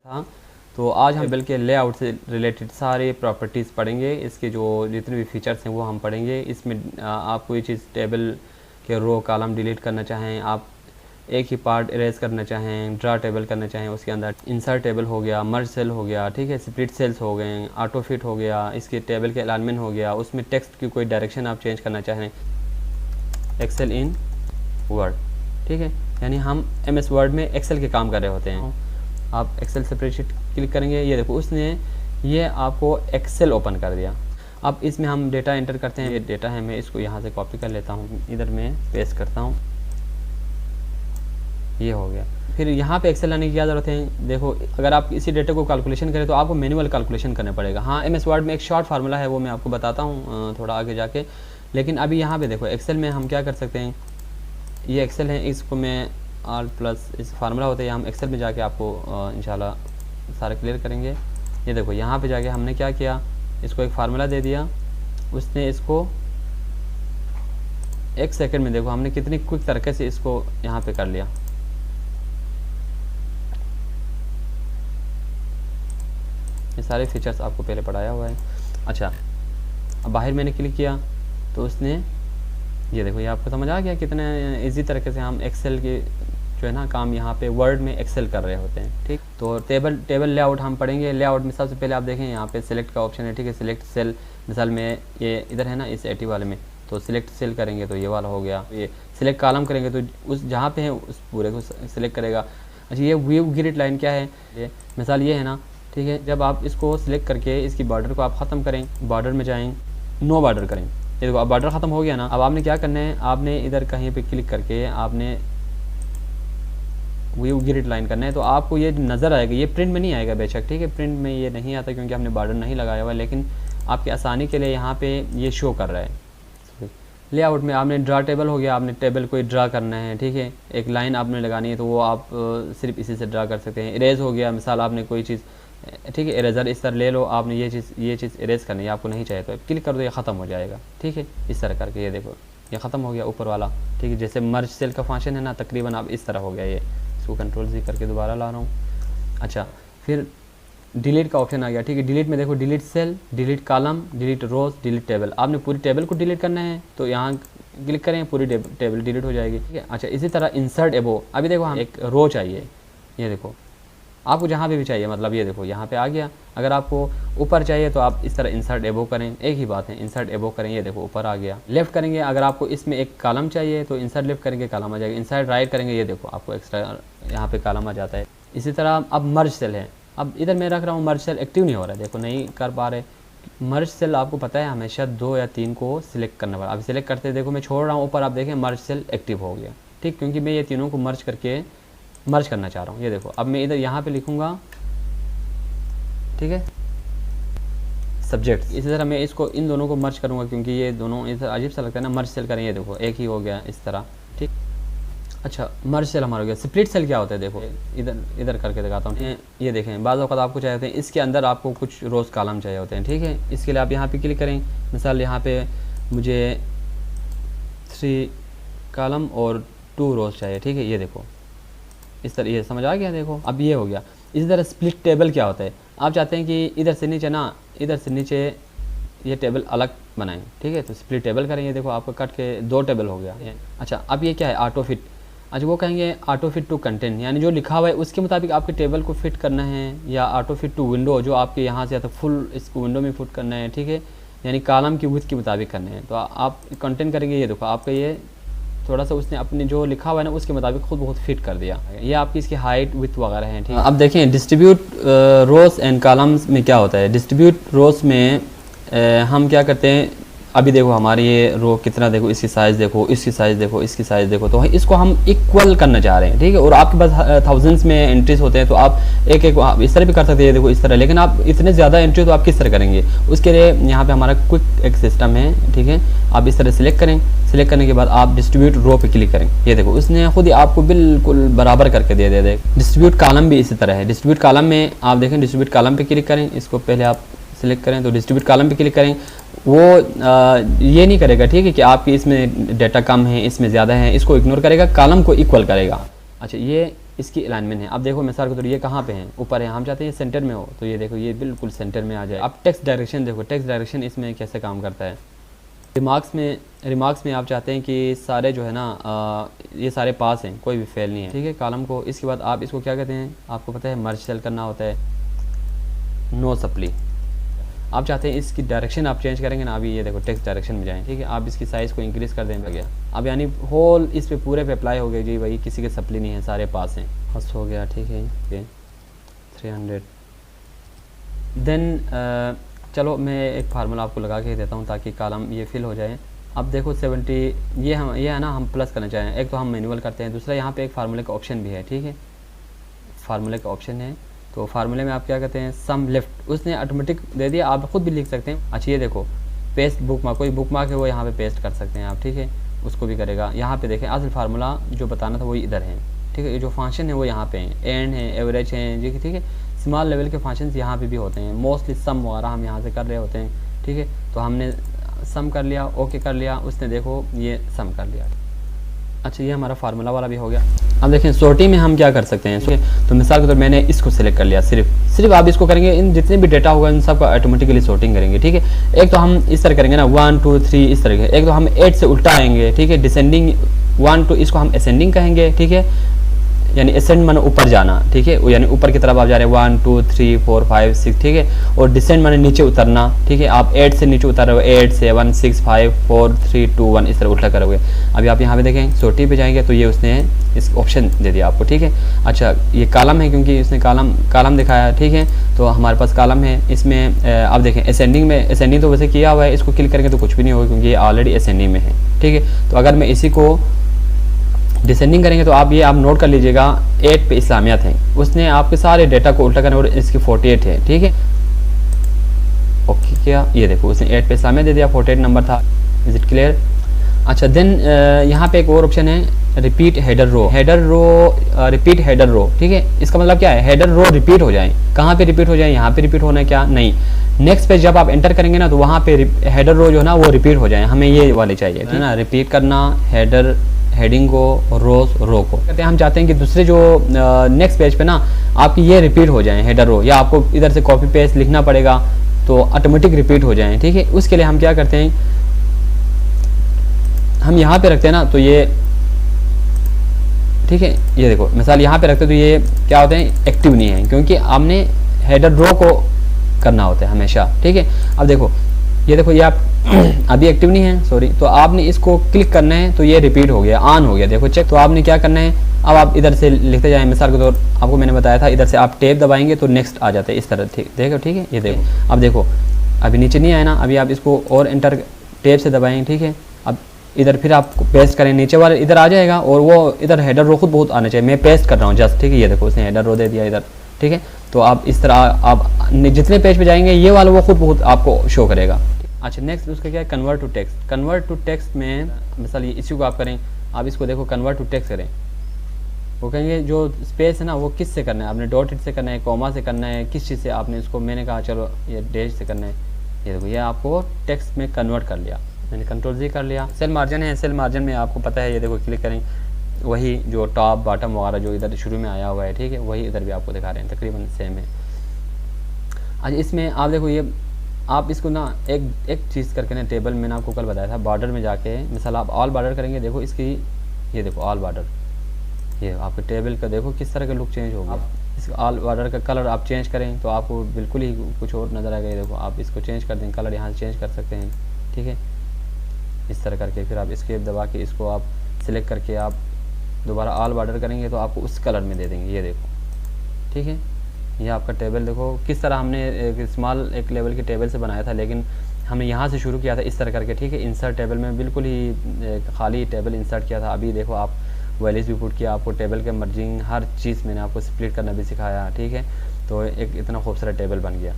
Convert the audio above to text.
हाँ, तो आज हम टेबल के लेआउट से रिलेटेड सारे प्रॉपर्टीज़ पढ़ेंगे। इसके जो जितने भी फीचर्स हैं वो हम पढ़ेंगे। इसमें आप कोई चीज़ टेबल के रो कॉलम डिलीट करना चाहें, आप एक ही पार्ट इरेज करना चाहें, ड्रा टेबल करना चाहें, उसके अंदर इंसर्ट टेबल हो गया, मर्ज सेल हो गया, ठीक है, स्प्लिट सेल्स हो गए, ऑटो फिट हो गया, इसके टेबल के अलाइनमेंट हो गया, उसमें टेक्स्ट की कोई डायरेक्शन आप चेंज करना चाहें, एक्सेल इन वर्ड, ठीक है, यानी हम MS वर्ड में एक्सेल के काम कर रहे होते हैं। आप एक्सेल स्प्रेडशीट क्लिक करेंगे, ये देखो उसने ये आपको एक्सेल ओपन कर दिया। अब इसमें हम डेटा एंटर करते हैं, ये डेटा है, मैं इसको यहाँ से कॉपी कर लेता हूँ, इधर मैं पेस्ट करता हूँ, ये हो गया। फिर यहाँ पे एक्सेल लाने की क्या ज़रूरत है, देखो अगर आप इसी डेटा को कैलकुलेशन करें तो आपको मैनुअल कैलकुलेशन करना पड़ेगा। हाँ, MS वर्ड में एक शॉर्ट फार्मूला है, वो मैं आपको बताता हूँ थोड़ा आगे जाके। लेकिन अभी यहाँ पे देखो एक्सेल में हम क्या कर सकते हैं, ये एक्सेल है, इसको मैं आल प्लस इस फार्मूला होता है, हम एक्सेल में जाके आपको इंशाल्लाह सारा क्लियर करेंगे। ये देखो यहाँ पे जाके हमने क्या किया, इसको एक फार्मूला दे दिया, उसने इसको 1 सेकंड में देखो हमने कितनी क्विक तरीके से इसको यहाँ पे कर लिया। ये सारे फीचर्स आपको पहले पढ़ाया हुआ है। अच्छा, अब बाहर मैंने क्लिक किया तो उसने ये देखो, ये आपको समझ आ गया कितने इजी तरीके से हम एक्सेल के जो है ना काम यहाँ पे वर्ड में एक्सेल कर रहे होते हैं। ठीक, तो टेबल लेआउट हम पढ़ेंगे। लेआउट में सबसे पहले आप देखें यहाँ पे सिलेक्ट का ऑप्शन है, ठीक है, सिलेक्ट सेल, मिसाल में ये इधर है ना इस 80 वाले में, तो सिलेक्ट सेल करेंगे तो ये वाला हो गया। ये सिलेक्ट कॉलम करेंगे तो उस जहाँ पे है उस पूरे को सिलेक्ट करेगा। अच्छा, ये व्यू ग्रिड लाइन क्या है, ये मिसाल ये है ना, ठीक है, जब आप इसको सिलेक्ट करके इसकी बॉर्डर को आप ख़त्म करें, बॉर्डर में जाएँ, नो बॉर्डर करें, ये देखो अब बॉर्डर ख़त्म हो गया ना। अब आपने क्या करना है, आपने इधर कहीं पे क्लिक करके आपने व्यू ग्रिड लाइन करना है, तो आपको ये नज़र आएगा। ये प्रिंट में नहीं आएगा बेशक, ठीक है, प्रिंट में ये नहीं आता क्योंकि हमने बॉर्डर नहीं लगाया हुआ है, लेकिन आपकी आसानी के लिए यहाँ पे ये शो कर रहा है। लेआउट में आपने ड्रा टेबल हो गया, आपने टेबल को ड्रा करना है, ठीक है, एक लाइन आपने लगानी है तो वो आप सिर्फ इसी से ड्रा कर सकते हैं। इरेज हो गया, मिसाल आपने कोई चीज़, ठीक है, इरेजर इस तरह ले लो, आपने ये चीज़ इरेज करनी है, आपको नहीं चाहिए तो क्लिक कर दो, ये ख़त्म हो जाएगा। ठीक है, इस तरह करके ये देखो ये ख़त्म हो गया ऊपर वाला। ठीक है, जैसे मर्ज सेल का फंक्शन है ना, तकरीबन आप इस तरह हो गया। ये इसको कंट्रोल Z करके दोबारा ला रहा हूँ। अच्छा, फिर डिलीट का ऑप्शन आ गया। ठीक है, डिलीट में देखो delete cell, delete column, delete rows, delete table. आपने पूरी टेबल को डिलीट करना है तो यहाँ क्लिक करें, पूरी टेबल डिलीट हो जाएगी। ठीक है, अच्छा, इसी तरह इंसर्ट एबो, अभी देखो हम एक रो चाहिए, ये देखो आपको जहाँ पे भी चाहिए, मतलब ये देखो यहाँ पे आ गया। अगर आपको ऊपर चाहिए तो आप इस तरह इंसर्ट एबो करें, एक ही बात है, इंसर्ट एबो करें, ये देखो ऊपर आ गया। लेफ्ट करेंगे, अगर आपको इसमें एक कॉलम चाहिए तो इंसर्ट लेफ्ट करेंगे, कॉलम आ जाएगा। इंसर्ट राइट करेंगे, ये देखो आपको एक्स्ट्रा यहाँ पे कॉलम आ जाता है। इसी तरह अब मर्ज सेल है, अब इधर मैं रख रहा हूँ, मर्ज सेल एक्टिव नहीं हो रहा है, देखो नहीं कर पा रहे। मर्ज सेल आपको पता है हमेशा 2 या 3 को सिलेक्ट करना पड़ा। अब सिलेक्ट करते देखो मैं छोड़ रहा हूँ, ऊपर आप देखें मर्ज सेल एक्टिव हो गया। ठीक, क्योंकि मैं ये तीनों को मर्ज करके मर्ज करना चाह रहा हूँ। ये देखो अब मैं इधर यहाँ पे लिखूँगा, ठीक है, सब्जेक्ट। इसी तरह मैं इसको इन दोनों को मर्ज करूँगा क्योंकि ये दोनों इधर अजीब सा लगता है ना, मर्ज सेल करें, ये देखो एक ही हो गया इस तरह। ठीक, अच्छा, मर्ज सेल हमारा हो गया। स्प्लिट सेल क्या होता है, देखो इधर करके दिखाता हूँ। ये देखें, बाज़ औक़ात आपको चाहिए होते हैं, इसके अंदर आपको कुछ रोज़ कॉलम चाहिए होते हैं। ठीक है, इसके लिए आप यहाँ पे क्लिक करें, मिसाल यहाँ पे मुझे 3 कॉलम और 2 रोज़ चाहिए। ठीक है, ये देखो इस तरह, ये समझ आ गया। देखो अब ये हो गया। इसी तरह स्प्लिट टेबल क्या होता है, आप चाहते हैं कि इधर से नीचे ना, इधर से नीचे ये टेबल अलग बनाएं। ठीक है, तो स्प्लिट टेबल करें, ये देखो आपको कट के 2 टेबल हो गया। अच्छा, अब ये क्या है, ऑटो फिट। अच्छा, वो कहेंगे ऑटो फिट टू कंटेंट, यानी जो लिखा हुआ है उसके मुताबिक आपके टेबल को फिट करना है, या ऑटो फिट टू विंडो, जो आपके यहाँ से आता फुल इसको विंडो में फिट करना है। ठीक है, यानी कॉलम की विड्थ के मुताबिक करना है। तो आप कंटेंट करेंगे, ये देखो आपका ये थोड़ा सा उसने अपने जो लिखा हुआ है ना उसके मुताबिक खुद बहुत फिट कर दिया। ये आपकी इसकी हाइट विथ वगैरह है। ठीक है, अब देखें डिस्ट्रीब्यूट रोज एंड कॉलम्स में क्या होता है। डिस्ट्रीब्यूट रोज में हम क्या करते हैं, अभी देखो हमारी ये रो कितना, देखो इसकी साइज़ देखो, इसकी साइज़ देखो, इसकी साइज़ देखो, तो इसको हम इक्वल करना चाह रहे हैं। ठीक है, और आपके पास थाउजेंड्स में एंट्रीज होते हैं तो आप एक इस तरह भी कर सकते हैं, देखो इस तरह। लेकिन आप इतने ज़्यादा एंट्री तो आप किस तरह करेंगे, उसके लिए यहाँ पे हमारा क्विक एक सिस्टम है। ठीक है, आप इस तरह सिलेक्ट करें, सिलेक्ट करने के बाद आप डिस्ट्रीब्यूट रो पे क्लिक करें, ये देखो उसने खुद ही आपको बिल्कुल बराबर करके दे दे। डिस्ट्रीब्यूट कॉलम भी इसी तरह है। डिस्ट्रीब्यूट कॉलम में आप देखें, डिस्ट्रीब्यूट कॉलम पे क्लिक करें, इसको पहले आप सिलेक्ट करें तो डिस्ट्रीब्यूट कॉलम पे क्लिक करें। वो ये नहीं करेगा, ठीक है, कि आपकी इसमें डाटा कम है, इसमें ज़्यादा है, इसको इग्नोर करेगा, कॉलम को इक्वल करेगा। अच्छा, ये इसकी अलाइनमेंट है। अब देखो मिसाल के तौर ये कहाँ पे हैं, ऊपर है, हम चाहते हैं सेंटर में हो, तो ये देखो ये बिल्कुल सेंटर में आ जाए। अब टेक्स्ट डायरेक्शन देखो, टेक्स्ट डायरेक्शन इसमें कैसे काम करता है। रिमार्क्स में आप चाहते हैं कि सारे जो है ना ये सारे पास हैं, कोई भी फेल नहीं है, ठीक है, कॉलम को। इसके बाद आप इसको क्या कहते हैं, आपको पता है मर्ज सेल करना होता है, नो सप्ली। आप चाहते हैं इसकी डायरेक्शन आप चेंज करेंगे ना, अभी ये देखो टेक्स्ट डायरेक्शन में जाएं, ठीक है, आप इसकी साइज़ को इंक्रीज़ कर दें गया। अब यानी होल इस पे पूरे पे अप्लाई हो गया जी, भाई किसी के सप्ली नहीं है, सारे पास हैं, बस हो गया, ठीक है। ये 300 देन चलो मैं एक फार्मूला आपको लगा के देता हूँ ताकि कॉलम ये फिल हो जाए। अब देखो 70 ये है ना, हम प्लस करना चाहें, एक तो हम मैनुअल करते हैं, दूसरा यहाँ पे एक फार्मूले का ऑप्शन भी है, ठीक है, फार्मूले का ऑप्शन है। तो फार्मूले में आप क्या कहते हैं, सम लेफ्ट, उसने ऑटोमेटिक दे दिया, आप खुद भी लिख सकते हैं। अच्छा ये देखो पेस्ट बुक मार्क, कोई बुक मार्क है वो यहाँ पे पेस्ट कर सकते हैं आप, ठीक है, उसको भी करेगा। यहाँ पे देखें असल फार्मूला जो बताना था वही इधर है, ठीक है, ये जो फंक्शन है वो यहाँ पे हैं, एंड है, एवरेज है जी, ठीक है। स्मॉल लेवल के फंक्शंस यहाँ पे भी होते हैं, मोस्टली सम वगैरह हम यहाँ से कर रहे होते हैं, ठीक है। तो हमने सम कर लिया, ओके कर लिया, उसने देखो ये सम कर लिया। अच्छा ये हमारा फार्मूला वाला भी हो गया। अब देखें सॉर्टिंग में हम क्या कर सकते हैं, तो मिसाल के तौर मैंने इसको सिलेक्ट कर लिया, सिर्फ आप इसको करेंगे, इन जितने भी डेटा होगा इन सब का ऑटोमेटिकली सॉर्टिंग करेंगे, ठीक है। एक तो हम इस तरह करेंगे ना 1 2 3 इस तरह के, एक तो हम 8 से उल्टा आएंगे, ठीक है, डिसेंडिंग 1 2 इसको हम असेंडिंग कहेंगे, ठीक है, यानी असेंड माने ऊपर जाना, ठीक है, यानी ऊपर की तरफ आप जा रहे हैं 1 2 3 4 5 6, ठीक है। और डिसेंड माने नीचे उतरना, ठीक है, आप 8 से नीचे उतर रहे हो, 8 7 6 5 4 3 2 1 इस तरह उल्टा करोगे। अभी आप यहाँ पे देखें सोटी पे जाएंगे तो ये उसने इस ऑप्शन दे दिया आपको, ठीक है। अच्छा ये कॉलम है क्योंकि इसने कॉलम दिखाया, ठीक है, तो हमारे पास कॉलम है। इसमें आप देखें असेंडिंग में, असेंडिंग तो वैसे किया हुआ है, इसको क्लिक करेंगे तो कुछ भी नहीं होगा क्योंकि ये ऑलरेडी असेंडिंग में है, ठीक है। तो अगर मैं इसी को डिसेंडिंग करेंगे तो आप नोट कर लीजिएगा 8 पे इस्लामियत है, उसने आपके सारे डेटा को उल्टा करने और इसकी 48 है, ठीक है, ओके क्या, ये देखो उसने 8 पे इस्लामियत दे दिया, 48 नंबर था। Is it clear. अच्छा देन यहाँ पे एक और ऑप्शन है repeat header row, repeat header row, ठीक है। इसका मतलब क्या है, हेडर रो रिपीट हो जाए, कहाँ पे रिपीट हो जाए, यहाँ पे रिपीट होना है क्या, नहीं, नेक्स्ट पेज जब आप एंटर करेंगे ना तो वहाँ पे हेडर रो जो है ना वो रिपीट हो जाए, हमें ये वाले चाहिए, है ना, रिपीट करना हेडिंग को, रो को कहते हैं। हम चाहते हैं कि दूसरे जो नेक्स्ट पेज पे ना आपकी ये रिपीट हो जाए हेडर रो, या आपको इधर से कॉपी पेस्ट लिखना पड़ेगा तो ऑटोमेटिक रिपीट हो जाए, ठीक है। उसके लिए हम क्या करते हैं, हम यहाँ पे रखते हैं ना तो ये, ठीक है, ये देखो मिसाल यहाँ पे रखते तो ये क्या होते हैं, एक्टिव नहीं है, क्योंकि हमने हेडर रो को करना होता है हमेशा, ठीक है। अब देखो ये आप अभी एक्टिव नहीं है, सॉरी, तो आपने इसको क्लिक करना है तो ये रिपीट हो गया, ऑन हो गया, देखो चेक। तो आपने क्या करना है, अब आप इधर से लिखते जाएं, मिसाल के तौर आपको मैंने बताया था, इधर से आप टैब दबाएंगे तो नेक्स्ट आ जाता है इस तरह, ठीक देखो, ठीक है, ये देखो। अब देखो अभी नीचे नहीं आया ना, अभी आप इसको और एंटर टैब से दबाएंगे, ठीक है। अब इधर फिर आप पेस्ट करें, नीचे वाले इधर आ जाएगा और वो इधर हेडर रो खुद बहुत आना चाहिए, मैं पेस्ट कर रहा हूँ जस्ट, ठीक है, ये देखो उसने हेडर रो दे दिया इधर, ठीक है। तो आप इस तरह आप जितने पेज पे जाएंगे ये वाला वो खुद बहुत आपको शो करेगा। अच्छा नेक्स्ट उसका क्या है, convert to text. Convert to text में मिसाल ये इसी को आप करें, आप इसको देखो कन्वर्ट टू टेक्स्ट करें, वो कहेंगे जो स्पेस है ना वो किस से करना है, आपने डॉट इट से करना है, कॉमा से करना है, किस चीज़ से आपने इसको, मैंने कहा चलो ये डैश से करना है, ये देखो ये आपको टेक्स्ट में कन्वर्ट कर लिया, मैंने कंट्रोल-Z कर लिया। सेल मार्जिन है, सेल मार्जिन में आपको पता है, ये देखो क्लिक करें, वही जो टॉप बॉटम वगैरह जो इधर शुरू में आया हुआ है, ठीक है, वही इधर भी आपको दिखा रहे हैं, तकरीबन सेम है। आज इसमें आप देखो ये आप इसको ना एक चीज़ करके ना, टेबल मैंने आपको कल बताया था, बॉर्डर में जाके मिसाल आप ऑल बॉर्डर करेंगे, देखो इसकी, ये देखो ऑल बॉर्डर, ये आपके टेबल का देखो किस तरह का लुक चेंज होगा। आप इस ऑल बॉर्डर का कलर आप चेंज करें तो आपको बिल्कुल ही कुछ और नज़र आएगा। ये देखो आप इसको चेंज कर दें, कलर यहाँ से चेंज कर सकते हैं, ठीक है, इस तरह करके। फिर आप एस्केप दबा के इसको आप सिलेक्ट करके आप दोबारा ऑल बॉर्डर करेंगे तो आपको उस कलर में दे देंगे, ये देखो, ठीक है। ये आपका टेबल देखो किस तरह हमने एक स्मॉल एक लेवल के टेबल से बनाया था, लेकिन हमने यहाँ से शुरू किया था इस तरह करके, ठीक है। इंसर्ट टेबल में बिल्कुल ही खाली टेबल इंसर्ट किया था। अभी देखो आप वैल्यूज भी पुट किया, आपको टेबल के मर्जिंग हर चीज़ मैंने आपको स्प्लिट करना भी सिखाया, ठीक है। तो एक इतना खूबसूरत टेबल बन गया।